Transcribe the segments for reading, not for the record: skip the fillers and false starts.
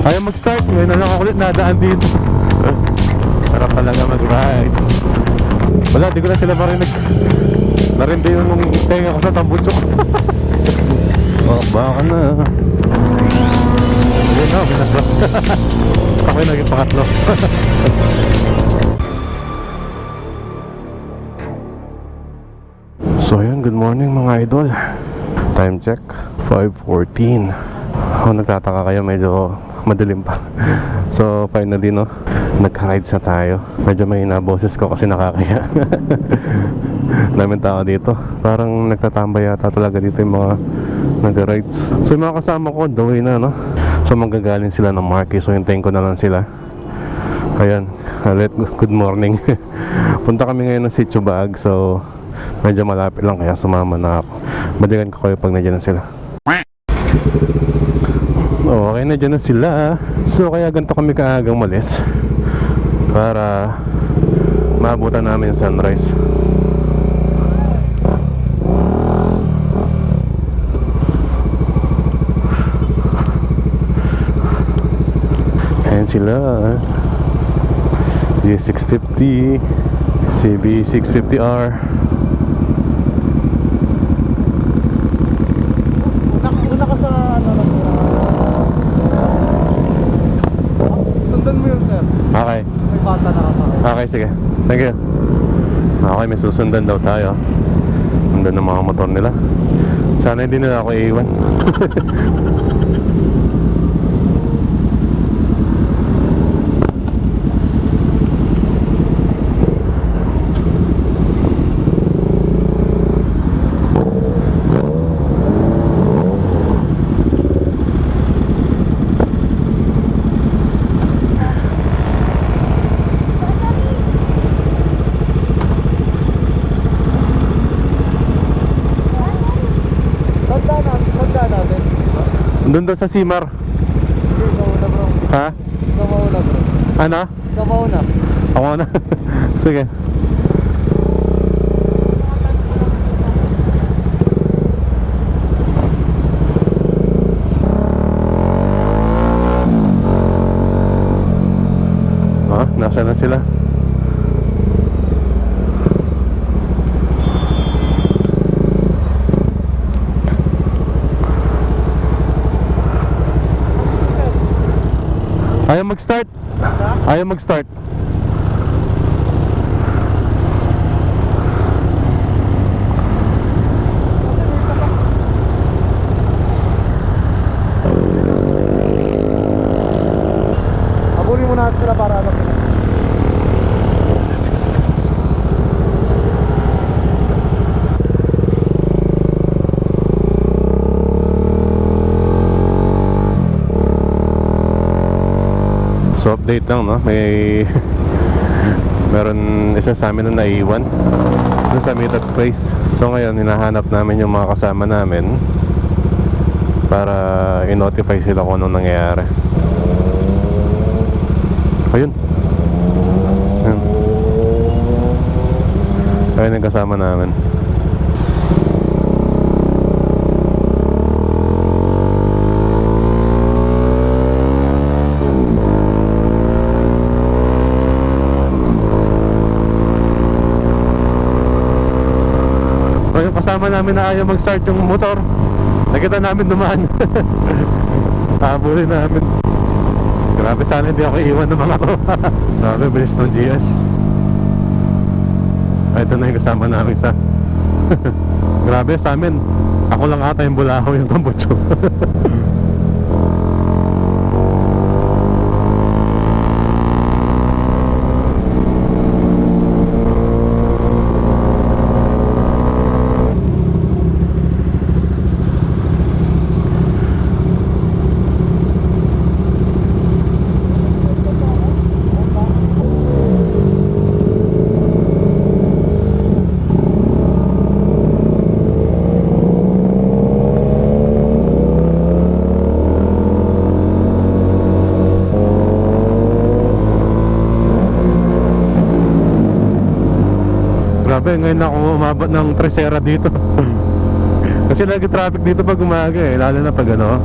Ayaw mag-start. Ngayon na lang ako ulit nadaan dito. Sarap talaga mag-rides. Wala, di ko na sila marinig. Narindi yung tenga ko sa tambutsok. Oh, baka na. Ayun na, binaswas. Ako yung naging pangatlo. So yun, good morning mga idol. Time check, 5:14. Nagtataka kayo, medyo madilim pa. So finally no, nagka-rides na tayo. Medyo mahina boses ko kasi nakakaya. Daming tao dito. Parang nagtatambay yata talaga dito yung mga nag-rides. So yung mga kasama ko, the way na no. So manggagaling sila ng Marquez. So hintayin ko na lang sila. Ayan, good morning. Punta kami ngayon ng Sitio Baag. So medyo malapit lang kaya sumama na ako. Balikan ko kayo pag nandiyan na sila. Okay, nandiyan na sila. So kaya ganito kami kaagang malis para maabutan namin yung sunrise. Ayan sila, G650 CB650R. Una ka sa ano lang. Sundan mo yun, sir. Okay. May bata na kasakay. Okay, sige. Thank you. Okay, may susundan daw tayo. Sundan ng mga motor nila. Sana hindi nila ako iiwan. Doon daw sa Simar. Ikaw mauna, bro. Ha? Ikaw mauna, bro. Ano? Ikaw mauna. Ako na. Sige. Nasa na sila? Ayaw mag-start. Ayaw mag-start. Abulin mo na sila para alam nila. So update lang no, may meron isa sa amin na naiwan doon sa meetup place. So ngayon hinahanap namin yung mga kasama namin para i-notify sila kung anong nangyayari. Ayun. Ayun yung kasama namin. Kasama namin na ayaw mag-start yung motor. Nakita namin dumaan. Habulin namin. Grabe, sana hindi ako iiwan ng mga to. Grabe, bilis ng GS. Ito na yung kasama namin sa grabe sa amin. Ako lang ata yung bulaho yung tambutso. Grabe, ngayon ako umabot ng Tresera dito. Kasi lagi traffic dito pag umaga eh, lalo na pag ano,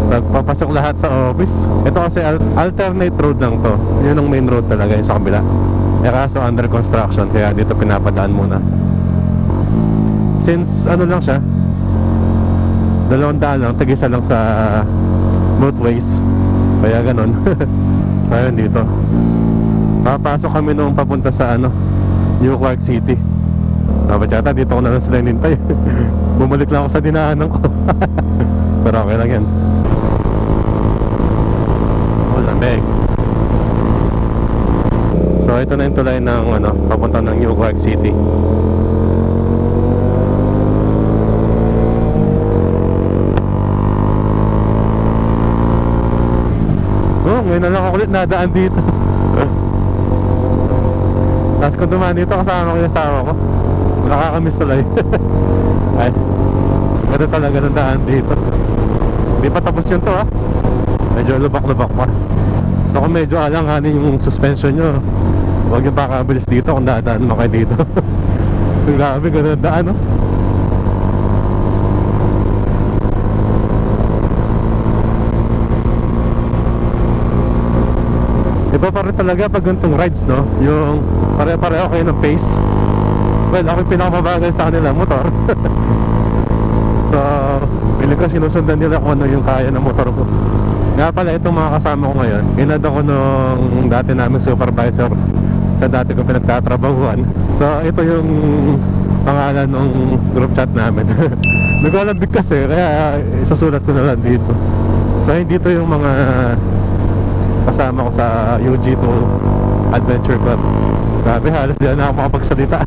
Nagpapasok lahat sa office. Ito kasi alternate road lang to. Yun ang main road talaga, yung sa kabila. Eh kaso under construction, kaya dito pinapadaan muna. Since ano lang siya, 200 lang, tag-isa lang sa both ways. Kaya ganon. So yun dito. Papasok kami nung papunta sa ano, New Clark City. Dapat yata dito ko na lang sila inintay. Bumalik lang ako sa dinaanan ko. Pero okay lang yan. Oh, lamig. So ito na yung tulay ng ano, papunta ng New Clark City. Oh, ngayon na lang ako ulit nadaan dito. Tapos kung dumaan dito, kasama ko yung asawa ko. Nakakamiss tuloy. Ay, ganda talaga ng daan dito. Hindi pa tapos yun to ha. Medyo lubak-lubak pa. So kung medyo alanganin yung suspension nyo, huwag yung pakabilis dito kung dadaan mo kayo dito. Grabe, ganda ng daan no. Iba pa rin talaga pag ganitong rides no. Yung pare-pareho kayo ng pace. Well, ako yung pinakamabagal sa kanila, motor. So, piling ko sinusundan nila kung ano yung kaya ng motor ko. Nga pala, itong mga kasama ko ngayon, inad ako nung dati naming supervisor sa dati kong pinagtatrabahuan. So, ito yung pangalan ng group chat namin. Nag-alambig kasi, kaya isusulat ko na lang dito. So, dito yung mga kasama ko sa UG2 Adventure Club. Grabe, halos di na ako makapagsalita.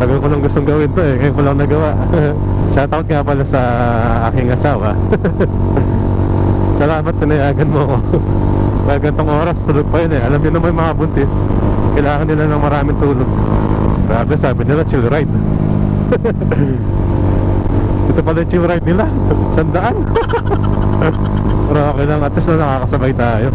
Tagal ko lang gustong gawin to eh, ngayon ko lang nagawa. Shoutout nga pala sa aking asawa. Salamat, pinayagan mo ko. Kaya gantong oras, tulog pa yun eh. Alam niyo naman mga buntis, kailangan nila ng maraming tulog. Grabe, sabi nila chill ride. Ito pala yung chill ride nila, 100. Pero okay lang, at least na nakakasabay tayo.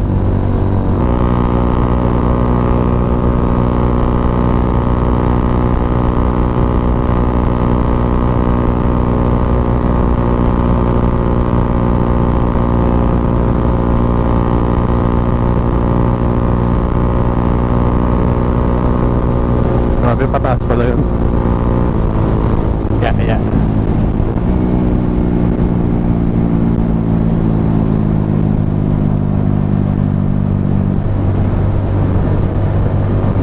Grabe, pataas pala yun. Yeah.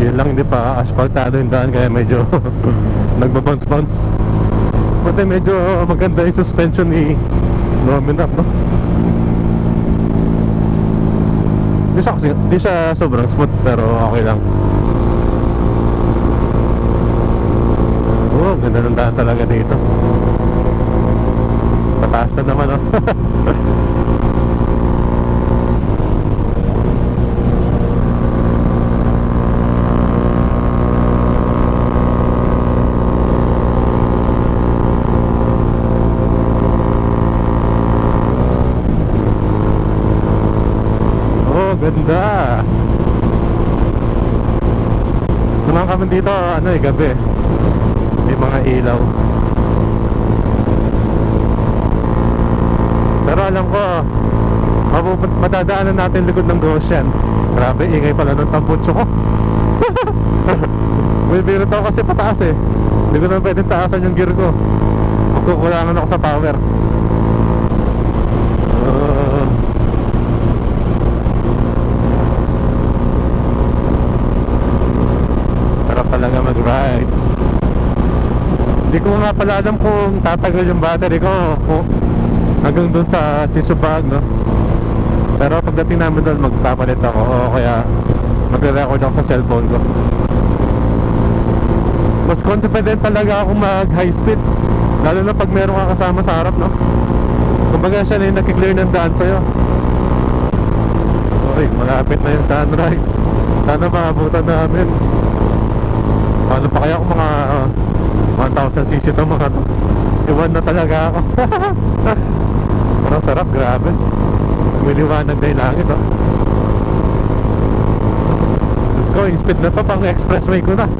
Yun lang, hindi pa asfaltado yung daan, kaya medyo nagbabounce-bounce. Pati medyo maganda yung suspension ni Luminap, no? Di siya sobrang smooth, pero okay lang. Oh, ganda ng daan talaga dito. Pataas na naman, no? Ganda. Naman kami dito, ano eh, gabi. May mga ilaw. Pero alam ko, matadaanan natin likod ng Goshen. Grabe, ingay pala ng tambutso ko. May biro daw kasi pataas eh. Hindi ko na pwedeng taasan yung gear ko. Magkukulangan ako sa power. Talaga mag-rides. Hindi ko nga pala alam kung tatagal yung battery ko kung hanggang dun sa Chisubag, no? Pero pagdating namin doon, magpapalit ako o kaya magre-record ako sa cellphone ko. Mas confident talaga ako mag high speed, lalo na pag meron ka kasama sa harap, no? Kumbaga siya na yung nakiklear ng daan sa'yo. Uy, malapit na yung sunrise. Sana maabutan namin. Paano pa kaya kung mga 1,000cc to mga to? Iwan na talaga ako. Parang sarap, grabe. Miliwanag na yung langit, oh. Let's go, yung speed na to pang expressway ko na.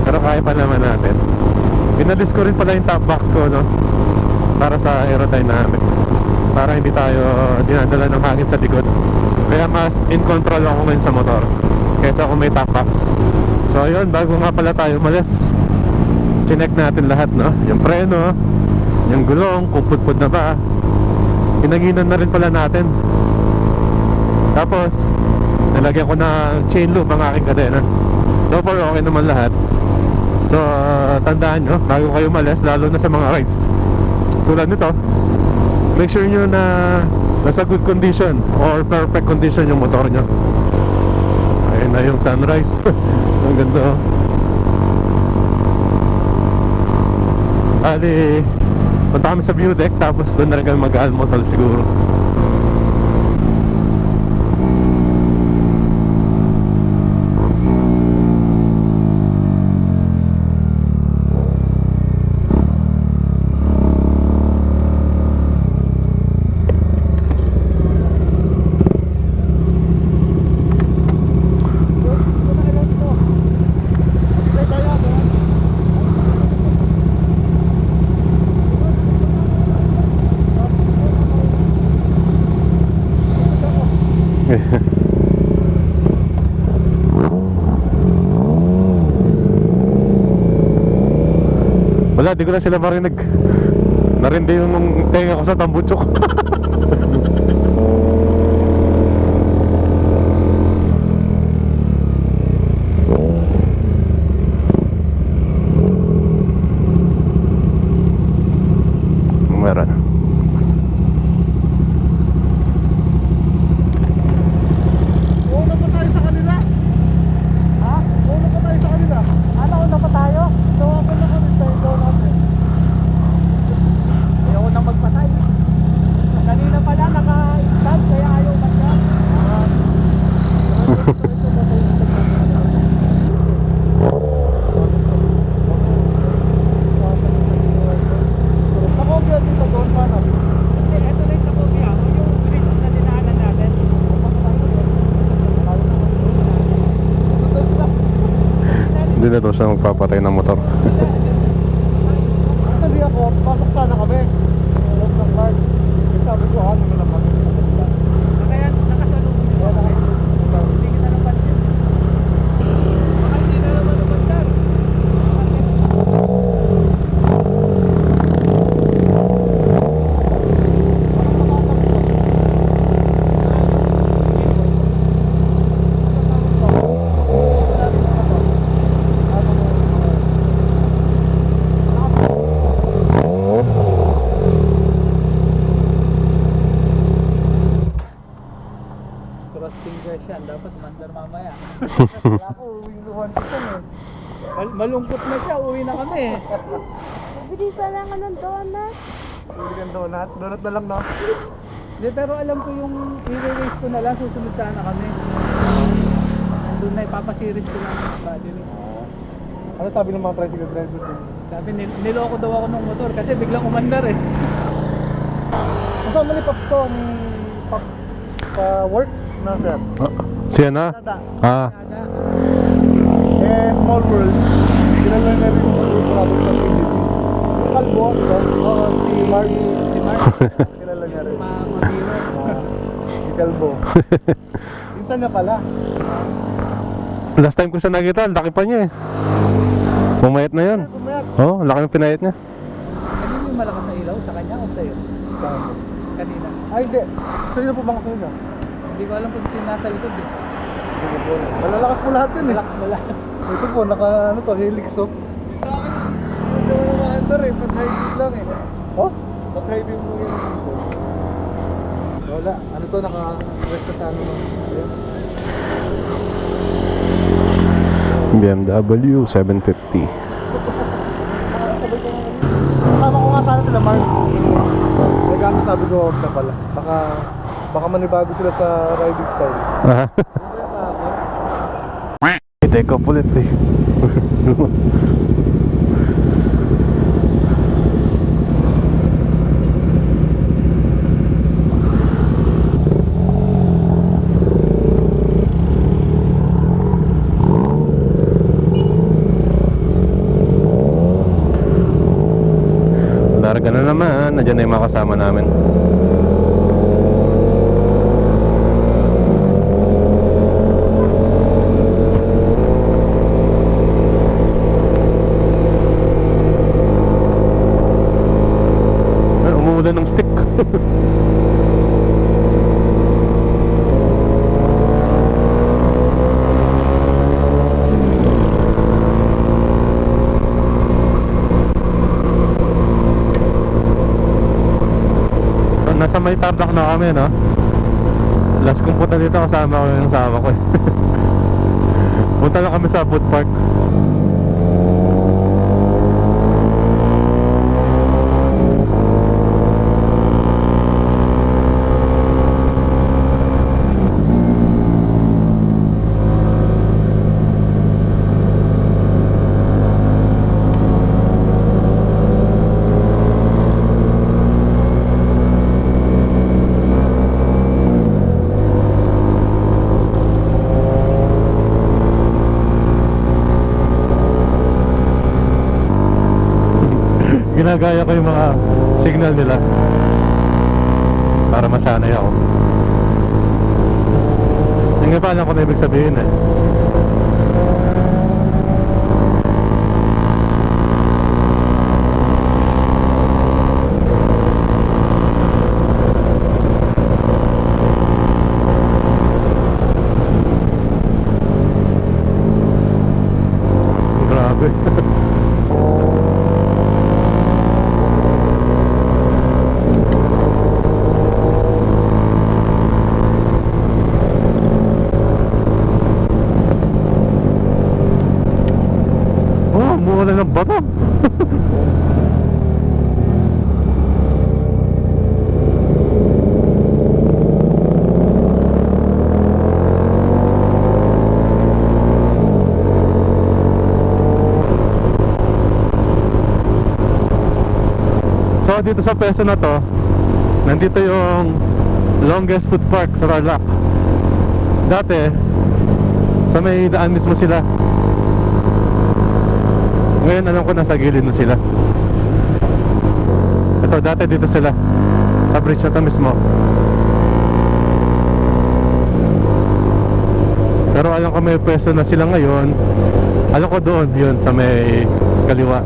Pero kaya pa naman natin. Pinalis ko rin pala yung top box ko, no? Para sa aerodynamic. para hindi tayo dinadala ng hangin sa likod. Kaya mas in control ako ngayon sa motor kaysa kung may top box. So ayun, bago nga pala tayo umalis, chinek natin lahat, no? Yung preno, yung gulong, kung pudpud na ba, pinaginan na rin pala natin. Tapos nalagyan ko ng chain loop ang aking kadena. So far okay naman lahat. So tandaan nyo, bago kayo umalis, lalo na sa mga rides tulad nito, make sure nyo na nasa good condition or perfect condition yung motor nyo. Ayun na yung sunrise. Ang ganda, oh. Ali, punta kami sa view deck, tapos doon na rin kami mag-almusal siguro. Wala, di ko na sila marinig. Narindi yung tenga ko sa tambutsok. Meron. Una pa tayo sa kanila. Ha? Una pa tayo sa kanila. Ano, una pa tayo? Tawa pa na kami tayo natin. Ayaw nang magpatay. Kanina pala naka-stand kaya ayaw mag-stand. Sa Kobe at dito doon pa na. Hindi, eto na yung sa Kogya. Yung bridge na dinaanan natin. Hindi na to siya magpapatay ng motor. Actually ako, pasok sana kami. Loob ng park. Kasi sabi ko, ano na naman sa kanila. Kaya nakasalubong nyo. Hindi kita napansin. Baka hindi na naman napansin. Cross fingers yan. Dapat mandar mamaya. Wala ako, uwing luwan sa eh. Malungkot na siya. Uwi na kami. Bilisan lang ng donut. Uwing kang donut. Donut na lang, no? Hindi, pero alam ko yung i-race ko na lang. Susunod sana kami. Andun na ipapasiris ko lang yung battery. Ano sabi ng mga tricycle driver din? Sabi, niloko daw ako ng motor kasi biglang umandar eh. Kasama ni Pops to, ni Pops sa work na sir. Siya na? Tada. Ah, Kada. Eh, small world. Kilala na rin yung travel sa Philippines. Yung kalbo, no? Oo, si Mark. Si Mark. Kilala niya rin. Mabiro. Si Kalbo. Minsan niya pala. last time ko siya nakita, ang laki pa niya eh. Pumayat na yun. Kumayat. Oh, laki ng pinayat niya. Kanina yung malakas na ilaw sa kanya o sa'yo? Kanina. Ay, hindi. Sino po bang kasunod niya? Hindi ko alam kung sino nasa likod eh. Malalakas po lahat yun eh. Relax mo lang. Ito po, naka ano to, helix oh. Sa akin, hindi ko naman under eh, pag-hybrid lang eh. Oh? Pag-hybrid mo yun dito. Wala, ano to, naka-rest ka sa ano mo. Ayun. BMW 750. Kasama ko nga sana sila Mark. Eh kaso sabi ko, huwag na pala. Baka manibago sila sa riding style. Ah. Take off ulit eh. Larga na naman. Nandiyan na yung mga kasama namin. nasa may tarlac na kami, no? Last kong punta dito kasama ko yung asawa ko eh. Punta lang kami sa food park. Ginagaya ko yung mga signal nila para masanay ako. Hindi pa alam ko na ibig sabihin eh. Grabe. Umuulan ng bato. So dito sa pwesto na to, nandito yung longest food park sa Tarlac. Dati sa may daan mismo sila. Ngayon alam ko nasa gilid na sila. Ito dati dito sila sa bridge na to mismo. Pero alam ko may pwesto na sila ngayon. Alam ko doon, yun sa may kaliwa.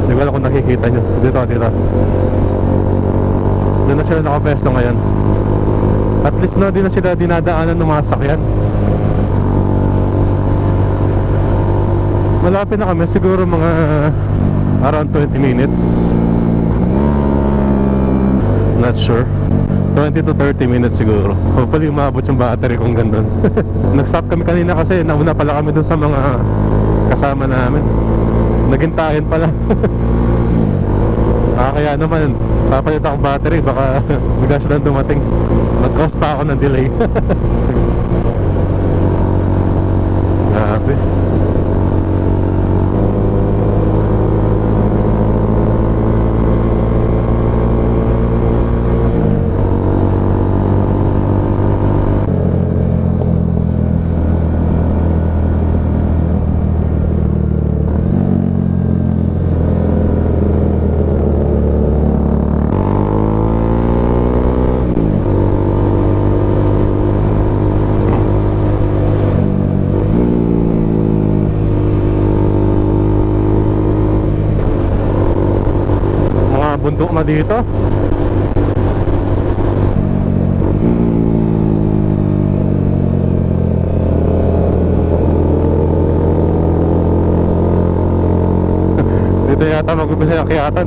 Hindi ko alam kung nakikita nyo. Dito. Doon na sila nakapwesto ngayon. At least na din na sila dinadaanan ng mga sakyan. Malapit na kami, siguro mga around 20 minutes. Not sure. 20 to 30 minutes siguro. Hopefully umabot yung battery kung gandun. Nag-stop kami kanina kasi nauna pala kami dun sa mga kasama namin. Naghintayin pala. Kaya naman papalit akong battery, baka bigla silang dumating. Mag-cause pa ako ng delay. Grabe. Bundok na dito. Dito yata mag-umpisa yung akyatan.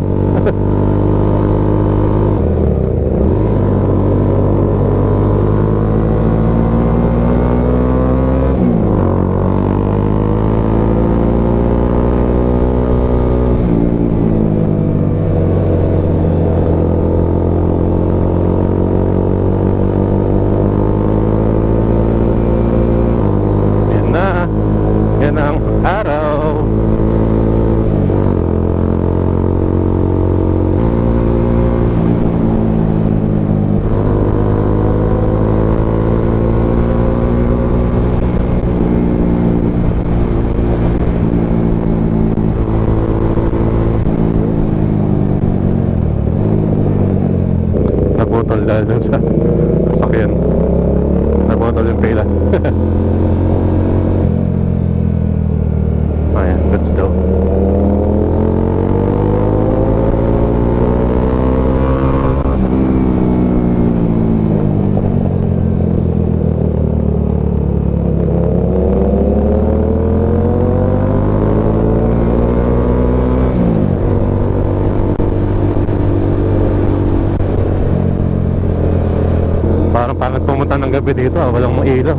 Yan ang araw. Naputol dahil dun sa sakyan. Naputol yung pila. Ayan, good still. Parang pangit pumunta ng gabi dito, walang mailaw.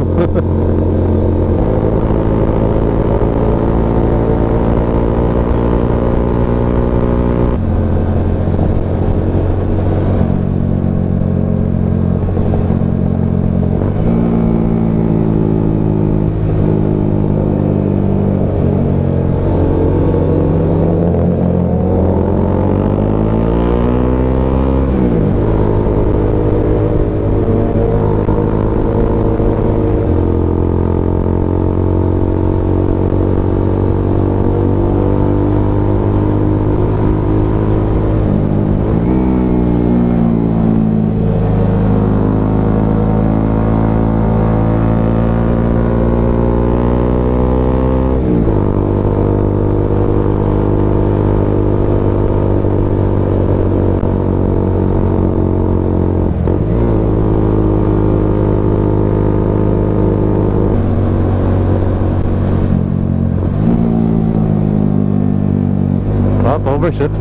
Overshoot.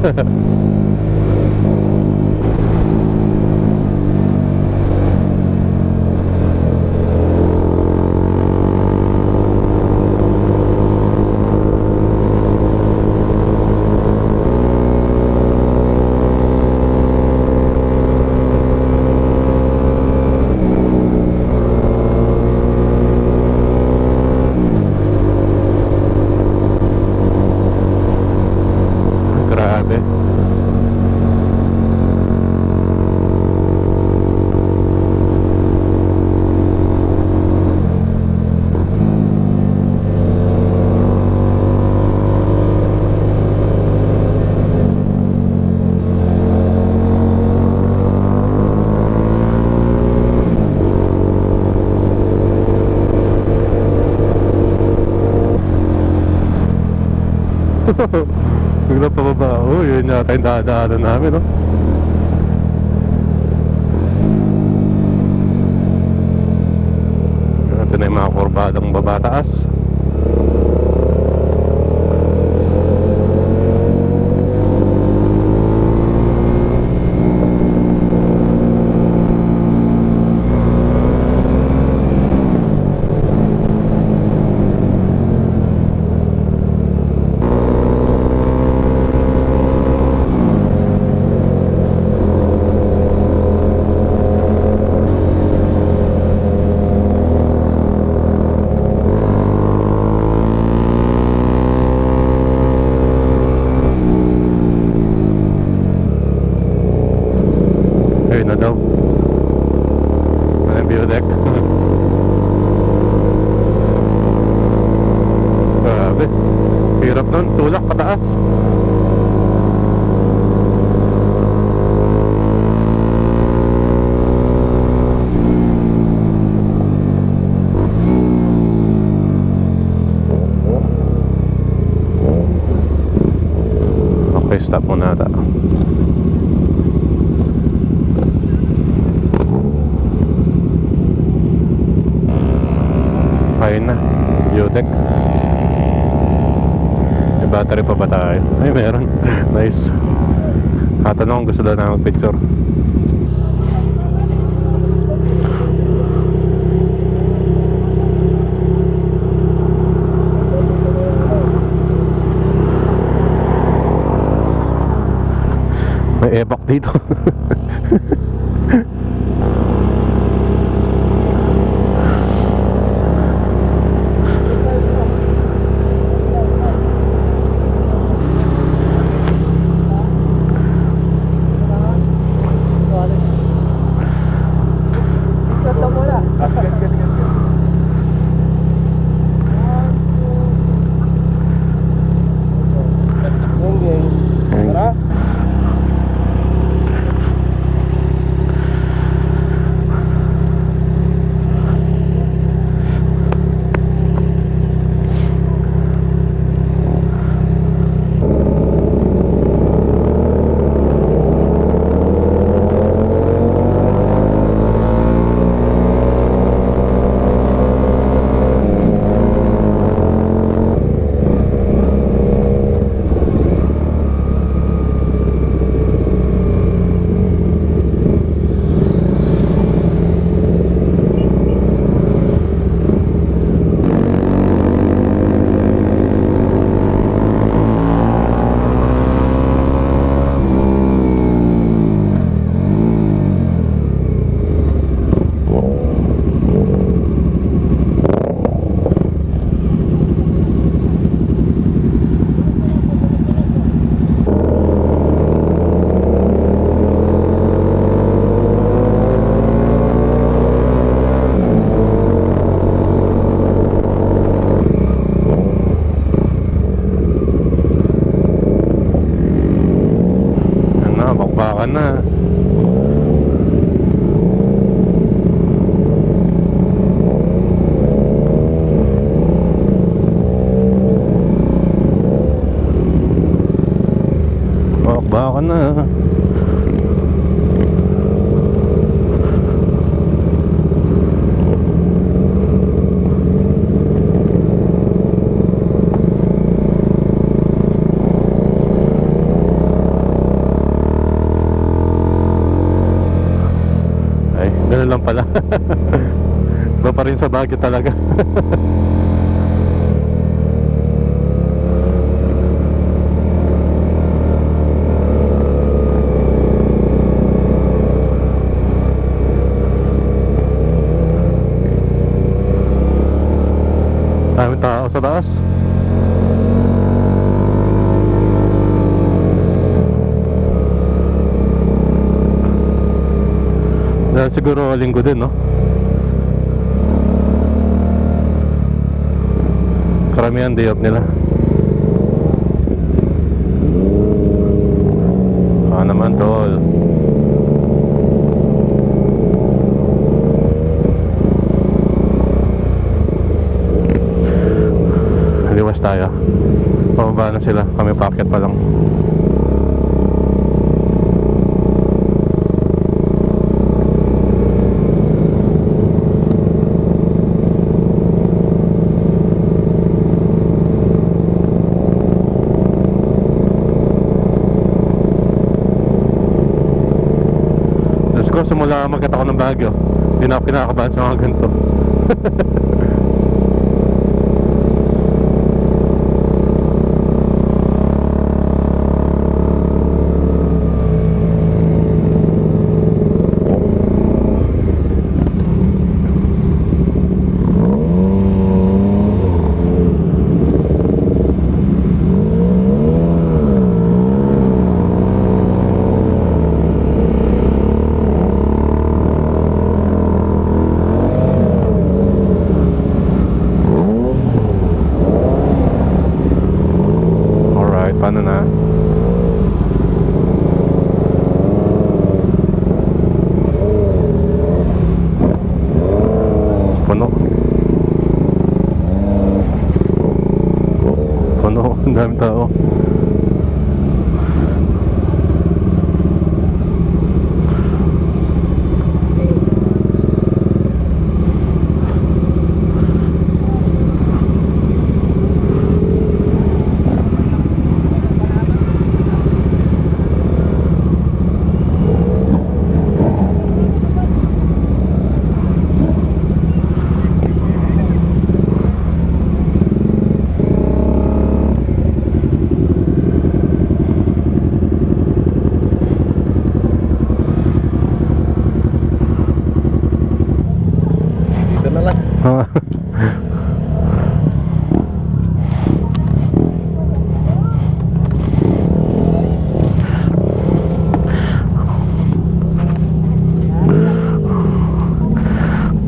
Grabe. Bigla pababa. Oh, yun yata yung dadaanan namin, no? Ito na yung mga kurbadang babataas. Ayun na daw. Ano yung view deck? Grabe. Hirap nun. Tulak pataas. Okay, stop muna ata. Ayun na, view deck. May battery pa ba tayo? Ay, meron. Nice. Katanong kung gusto daw na mag-picture. May ebak dito. na. Ay, ganun lang pala. Iba pa rin sa Baguio talaga. Daming tao sa taas. Dahil siguro linggo din, no? Karamihan day off nila. Saan naman, tol? Liwas tayo. Pababa na sila. Kami packet pa lang. Let's go. Simula magkita ko ng Baguio, hindi na ako kinakabahan sa mga ganito. Paano na? Puno. Puno. Ang daming tao.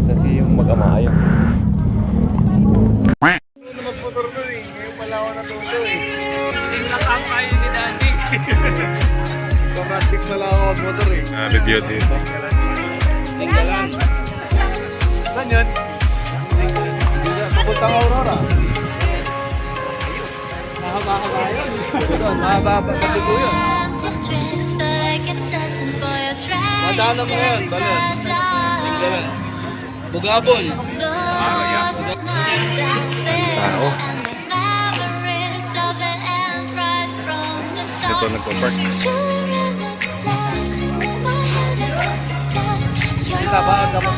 Kasi yung mag-ama ayaw. Magmotor ko eh. Ngayon pala ako natuto eh. Nakakain ni Daddy. Practice pala ako magmotor eh. Review dito. Tingnan lang. Saan yun? Papuntang Aurora. Mahaba-haba yun. Mahaba pa pati ko yun. Madaanan mo yun, Balan. Tingnan. Bugabon. Tao. Ito nagpa-park. Kita ba ang dapat?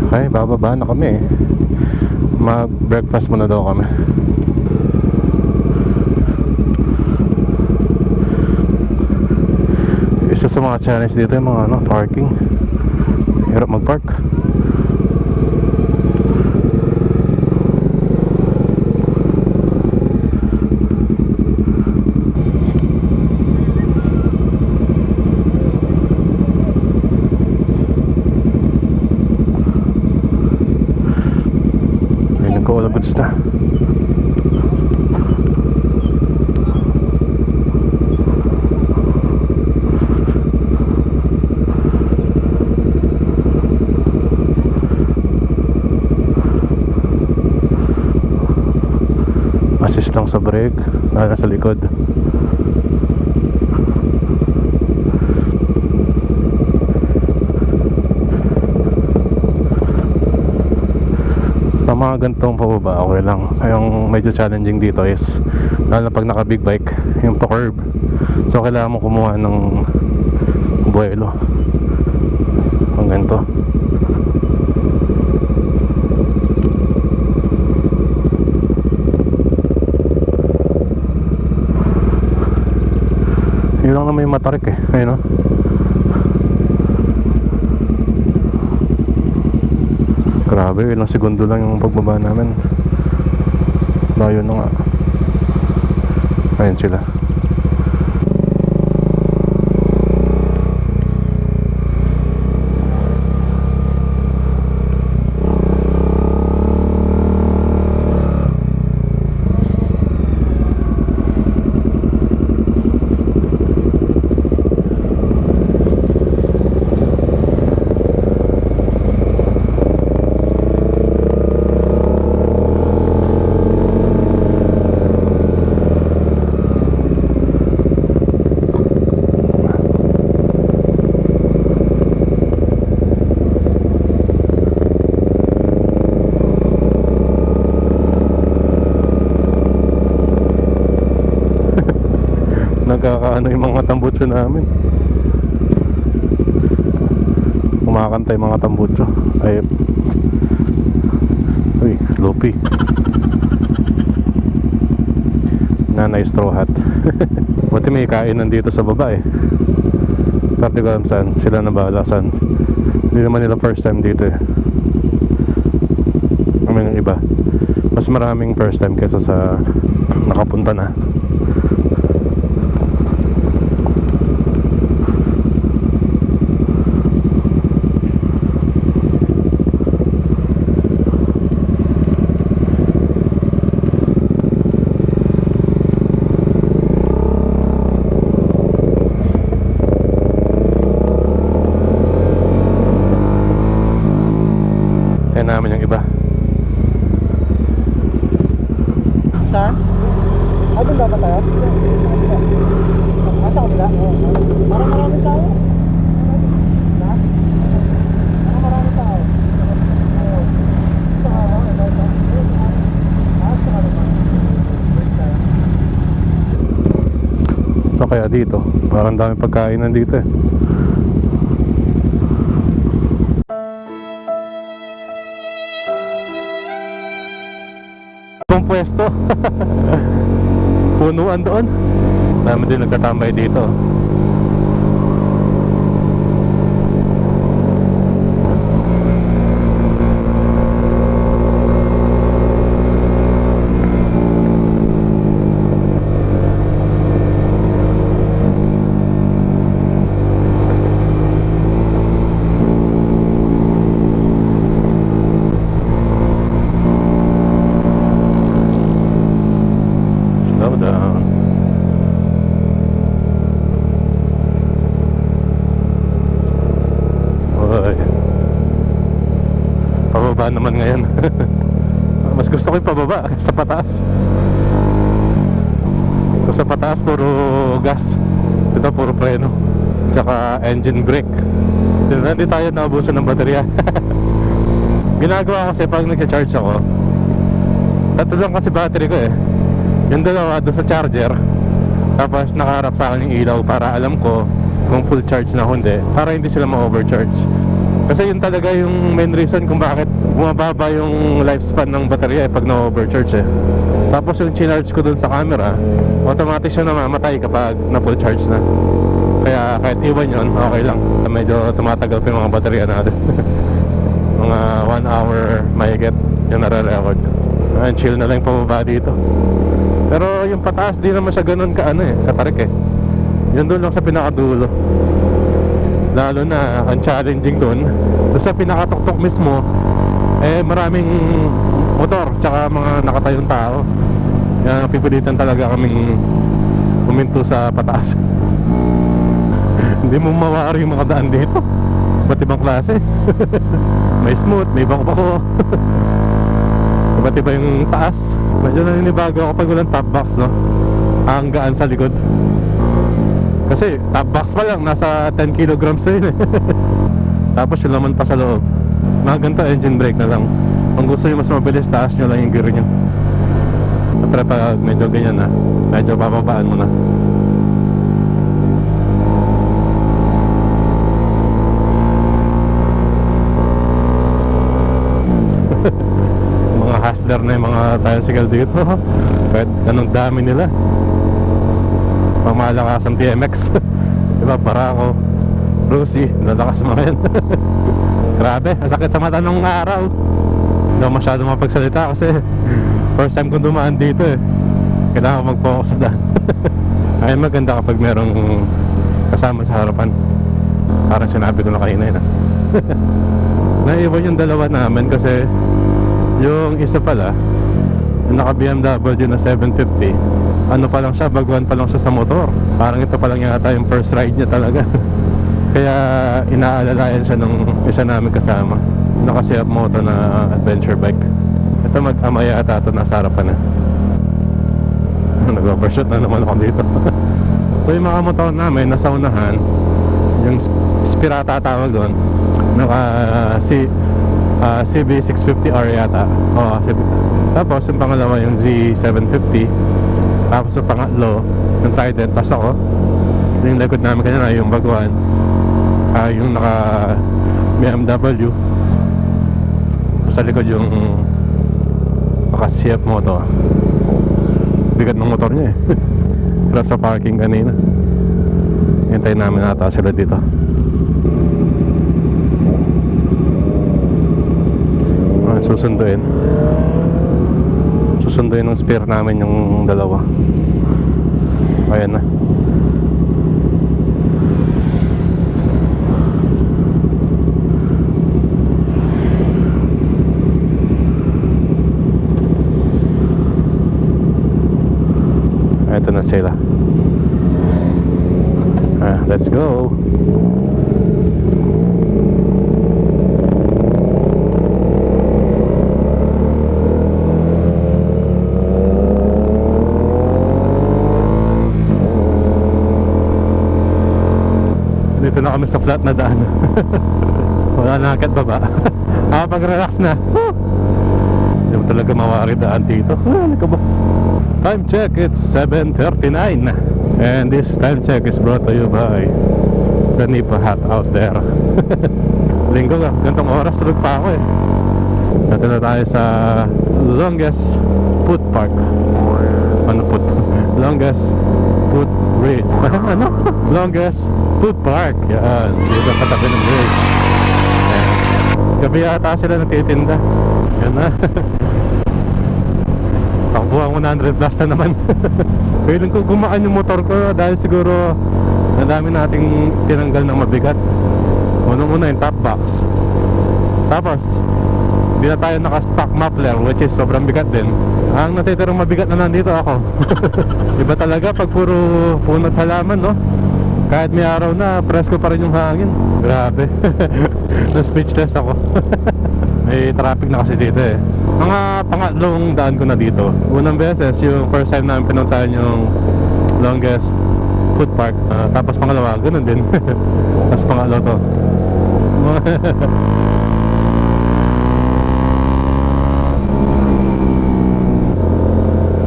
Okay, bababa na kami. Mag-breakfast muna daw kami. Isa sa sa mga challenge dito yung mga parking. Hirap mag-park. Ayun ko, all goods na. Assist lang sa brake, nasa likod. Sa mga gantong pababa, okay lang. Yung medyo challenging dito is lalo na pag naka big bike, yung pa-curve. So kailangan mo kumuha ng buwelo. Ang ganito. Yun lang naman yung matarik eh. Ayun o. Grabe, ilang segundo lang yung pagbaba namin. Layo na nga. Ayun sila. Nagkakaano yung mga tambutso namin. Kumakanta yung mga tambutso. Ay, uy, lupi. Nanay straw hat. Buti may kainan dito sa baba eh. Pero di ko alam saan. Sila na bahala saan. Hindi naman nila first time dito eh. Kami ng iba. Mas maraming first time kaysa sa nakapunta na. Namin yung iba. Saan? Ah, doon dapat tayo? Nasa kabila? Parang maraming tao. Ha? Parang maraming tao. So kaya dito, parang dami pagkainan dito eh. Pwesto. Punuan doon. Dami din nagtatambay dito. Pababa naman ngayon. Mas gusto ko yung pababa sa pataas. Sa pataas puro gas. Ito puro preno. Tsaka engine brake. Hindi tayo naubusan ng baterya. Ginagawa ko kasi pag nag-charge ako, tatlo lang kasi battery ko eh. Yung dalawa doon sa charger, tapos nakaharap sa akin yung ilaw para alam ko kung full charge na hindi, para hindi sila ma-overcharge. Kasi yun talaga yung main reason kung bakit bumababa yung lifespan ng baterya pag na-overcharge eh. Tapos yung chinarge ko dun sa camera, automatic siya namamatay kapag na full charge na. Kaya kahit iwan yun, okay lang. Medyo tumatagal pa yung mga baterya natin. Mga 1 hour mahigit yung nare-record. Chill na lang pababa dito. Pero yung pataas di naman siya ganun katarik eh. Yun doon lang sa pinakadulo. Lalo na ang challenging doon sa pinakatuktok mismo, maraming motor tsaka mga nakatayong tao. Kaya pipilitan talaga kaming huminto sa pataas. Hindi mo mawari yung mga daan dito. Iba't ibang klase. May smooth, may bako-bako. Iba't iba yung taas. Medyo naninibago ako pag walang top box, no? Ang gaan sa likod. Kasi top box pa lang, nasa 10 kilograms na yun eh. Tapos yung laman pa sa loob. Mga ganito, engine brake na lang. Kung gusto nyo mas mabilis, taas nyo lang yung gear nyo. Pero pag medyo ganyan na, medyo bababaan mo na. Mga hustler na yung mga tricycle dito. Kahit anong dami nila. Pamalakas ang TMX. Diba, Barako, Lucy, lalakas mga yan. Grabe, sakit sa mata nung araw. Hindi ako masyado mapagsalita kasi first time kong dumaan dito eh. Kailangan ko mag-focus sa daan. Ay maganda kapag merong kasama sa harapan. Parang sinabi ko na kanina yun. Naiwan yung dalawa namin kasi yung isa pala, yung naka BMW na 750, ano pa lang siya, baguhan pa lang siya sa motor. Parang ito pa lang yata yung first ride niya talaga. Kaya inaalalayan siya nung isa namin kasama, naka Sierra Moto na adventure bike. Ito mag-amaya ata ito, nasa harapan na. Nag-overshoot na naman ako dito. So yung mga motor namin nasa unahan, yung Spirata tawag doon, naka CB650R yata. Tapos yung pangalawa yung Z750. Tapos yung pangatlo yung Trident. Tapos ako, yung likod namin kanina yung baguhan, yung naka BMW. Sa likod yung naka CF Moto. Bigat ng motor niya eh. Pero sa parking kanina, hintayin namin ata sila dito. Susunduin ng spare namin yung dalawa. Ayan na. Ito na sila. Let's go. Dito na kami sa flat na daan. Wala na akit baba. Pag-relax na. Hindi mo talaga mawari daan dito. Ano ka ba? Time check, it's 7:39. And this time check is brought to you by the Nipa Hat out there. Linggo ka, gantong oras tulog pa ako eh. Dito na tayo sa longest food park. Ano food? Longest food bridge. Ano? Longest food park. Yan, dito sa tabi ng bridge. Ayan. Gabi yata sila nagtitinda. Yan na. Takbuhan 100 plus na naman. Feeling ko gumaan yung motor ko dahil siguro ang dami nating tinanggal ng mabigat. Unang-una yung top box. Tapos hindi na tayo naka-stock muffler, which is sobrang bigat din. Ang natitirang mabigat na nandito ako. Iba talaga pag puro punot halaman, no? Kahit may araw na, presko pa rin yung hangin. Grabe. Na-speechless ako. May traffic na kasi dito eh. Mga pangatlong daan ko na dito. Unang beses, yung first time namin pinuntahan yung longest food park. Tapos pangalawa, ganun din. Tapos pangatlo to.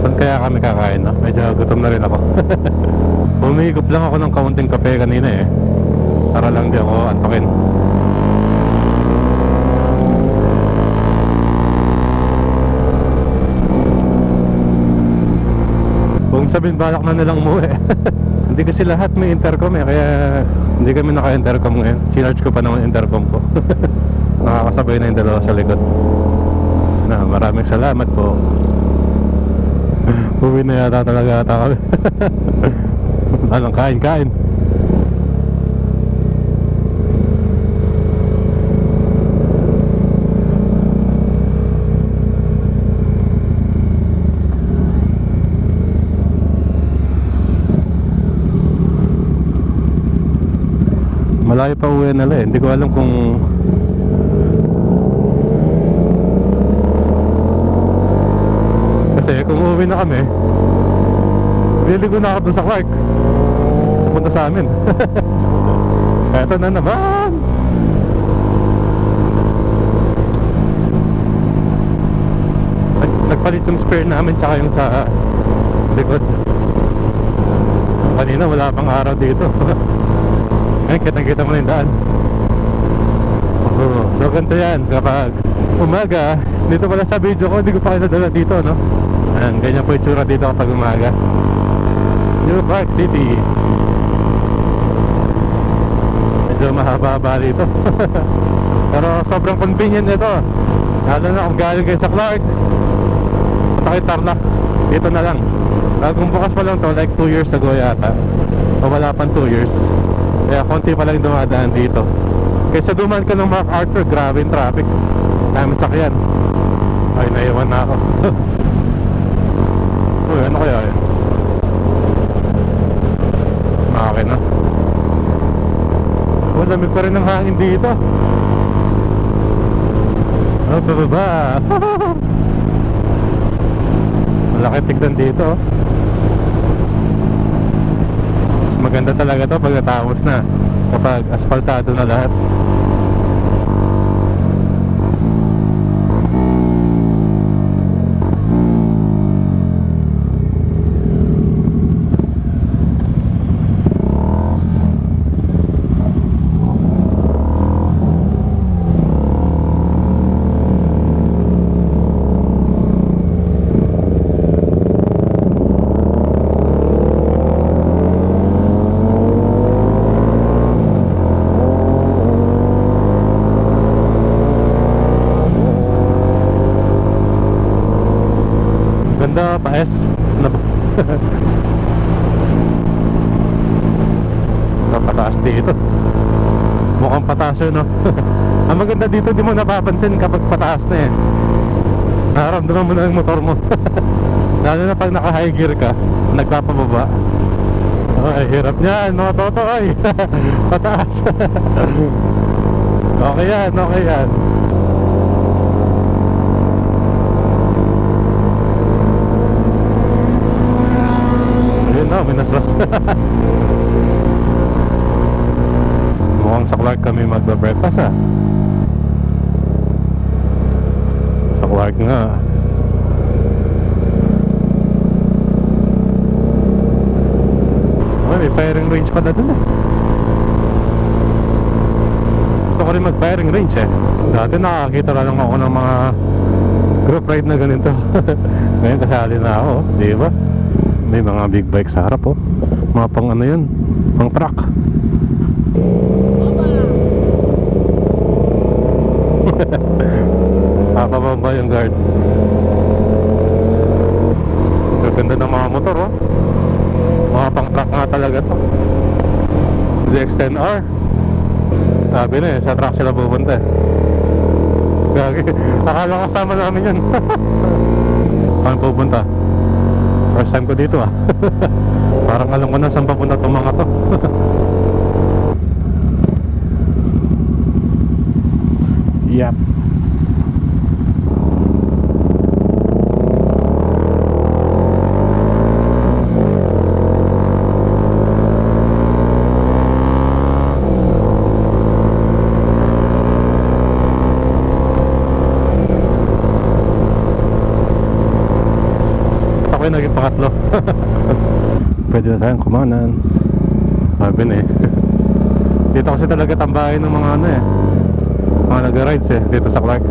Saan kaya kami kakain, no? Medyo gutom na rin ako. Humigop lang ako ng kaunting kape kanina eh. Para lang di ako antokin. Kung sabihin balak na nilang umuwi. Hindi kasi lahat may intercom eh, kaya hindi kami naka-intercom ngayon. Chinarge ko pa naman intercom ko. Nakakasabay na yung dalawa sa likod. Na, maraming salamat po. Uwi na yata talaga ata kami. Walang kain-kain. Malayo pa uwi nila eh. Hindi ko alam kung kasi kung uwi na kami, liligo na ako dun sa Clark. Pupunta sa amin. Eto na naman. Nagpalit yung spare namin tsaka yung sa likod. Kanina wala pang araw dito. Ngayon kitang-kita mo na yung daan. So ganito yan kapag umaga. Dito pala sa video ko, hindi ko pa kinadala dito, no? Ayan, ganyan po yung tsura dito kapag umaga. New Clark City. Medyo mahaba-haba dito. Pero sobrang convenient ito. Lalo na kung galing kayo sa Clark, punta kayo Tarlac, dito na lang. Kung bukas pa lang to, like 2 years ago yata, o wala pang 2 years, kaya konti pa lang dumadaan dito. Kaysa dumaan ka ng MacArthur, grabe yung traffic. Dami sakyan. Ay, naiwan na ako. Uy, ano kaya yun? Makina. Oh, lamig pa rin ng hangin dito. Oh, bababa. Malaki tignan dito. Mas maganda talaga to pag natapos na, kapag asfaltado na lahat. Ganda, pa-S. Ano ba? Pataas dito. Mukhang pataas yun, no? Ang maganda dito, di mo napapansin kapag pataas na eh. Nararamdaman mo na yung motor mo. Lalo na pag naka-high gear ka, nagpapababa. Ay, hirap niyan, mga toto, ay. Pataas. Okay yan, okay yan. No, minaswas. Mukhang sa Clark kami magba-breakfast ah. Sa Clark nga. Oh, may firing range pala dun eh. Gusto ko rin mag-firing range eh. Dati nakakita lang ako ng mga group ride na ganito. Ngayon kasali na ako, di ba? May mga big bike sa harap, oh. Mga pang ano yun, pang truck. Nakakababa yung guard. Gaganda ng mga motor, oh. Mga pang truck nga talaga to. ZX-10R. Sabi na eh, sa truck sila pupunta eh. Gagi, akala kasama namin yan. Saan pupunta? First time ko dito ah. Parang alam ko na saan papunta itong mga to. Yep. Ako yung naging pangatlo. Pwede na tayong kumanan. Sabi na eh. Dito kasi talaga tambahin ng mga ano eh, mga nag-rides eh, dito sa Clark.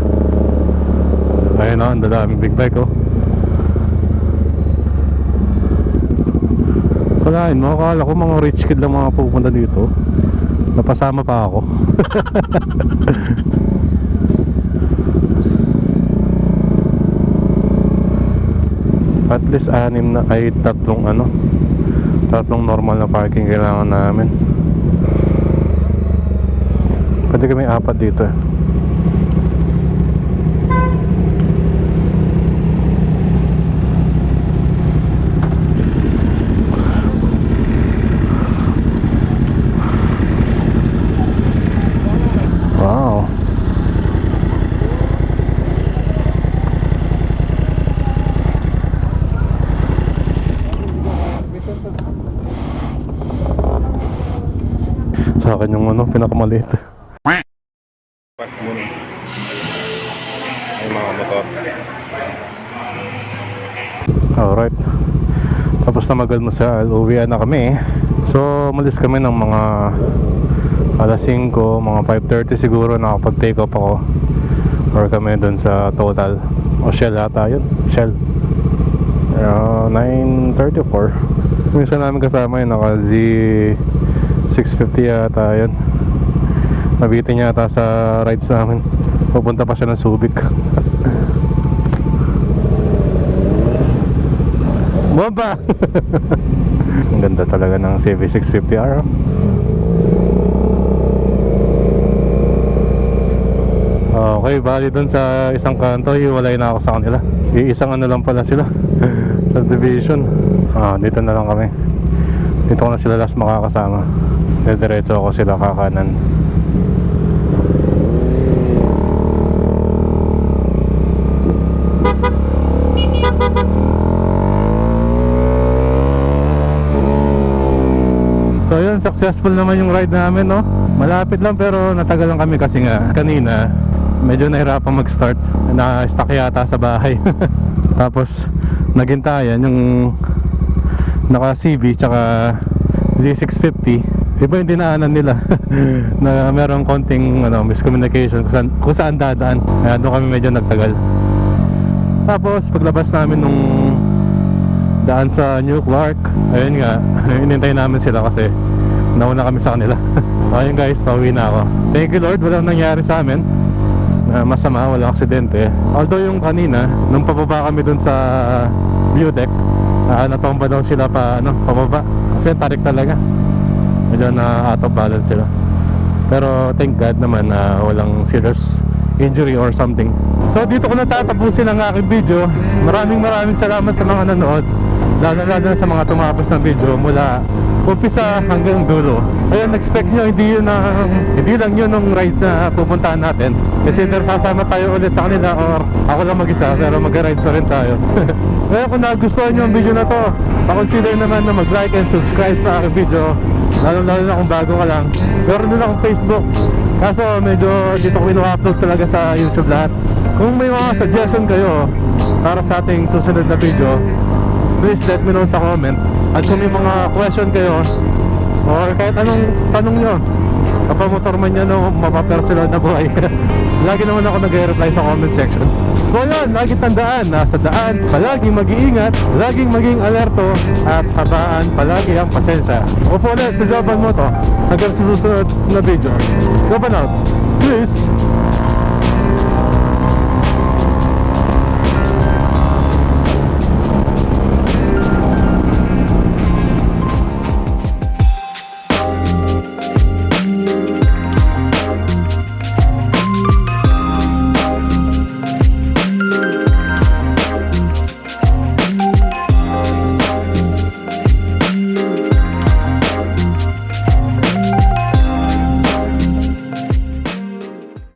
Ayun o, ang daming big bike oh. Kalain mo, akala ko mga rich kid lang mga pupunta dito. Napasama pa ako. At least tatlong normal na parking kailangan namin. Pwede kami 4 dito eh. Wow. Sa akin yung pinakamaliit. Pas muna. Ay mga motor. Alright. Tapos na mag-almusal, uwian na kami. So, umalis kami ng mga alas 5, mga 5:30 siguro nakapag-take off ako. Or kami dun sa Total. O Shell ata yun. Shell. 9:34. Minsan namin kasama yun, naka Z650 yata yun. Nabitin yata sa rides namin. Pupunta pa siya ng Subic. Bomba! Ang ganda talaga ng CV650R. Okay, bali dun sa isang kanto, hiwalay na ako sa kanila. Iisang lang pala sila. Subdivision. Dito na lang kami. Dito ko na sila last makakasama. Diretso ako sila kakanan. So yun, successful naman yung ride namin, no? Malapit lang pero natagalan kami kasi nga kanina medyo nahirapan mag-start. Na-stuck yata sa bahay. Tapos naghintayan yung naka CV tsaka Z650. Iba yung dinaanan nila. Na merong konting miscommunication kung saan dadaan. Kaya doon kami medyo nagtagal. Tapos paglabas namin nung daan sa New Clark, ayun nga, inintay namin sila kasi nauna kami sa kanila. Ayun guys, pauwi na ako. Thank you Lord, walang nangyari sa amin na masama, walang aksidente. Although yung kanina, nung pababa kami dun sa view deck, natomba daw sila pababa kasi tarik talaga. Medyo na out of balance sila. Pero thank God naman na walang serious injury or something. So dito ko natatapusin ang aking video. Maraming salamat sa mga nanood, lalo na sa mga tumapos ng video mula umpisa hanggang dulo. Ayun, expect nyo hindi lang yun ng ride na pupuntahan natin. Kasi either sasama tayo ulit sa kanila or ako lang mag-isa, pero mag-rides pa rin tayo. Kaya kung nagustuhan nyo ang video na to, pakonsider naman na mag-like and subscribe sa aking video. Lalo na kung bago ka lang. Meron din akong Facebook, kaso medyo dito ko ino-upload talaga sa YouTube lahat. Kung may mga suggestion kayo para sa ating susunod na video, please let me know sa comment. At kung may mga question kayo or kahit anong tanong nyo, kapamotor man yan o mapapersonal na buhay, lagi naman ako nag-reply sa comment section. So yun, lagi tandaan, nasa daan palaging mag-iingat, laging maging alerto, at habaan palagi ang pasensya. Upo ulit sa Joban Moto hanggang sa susunod na video. Joban out. Peace!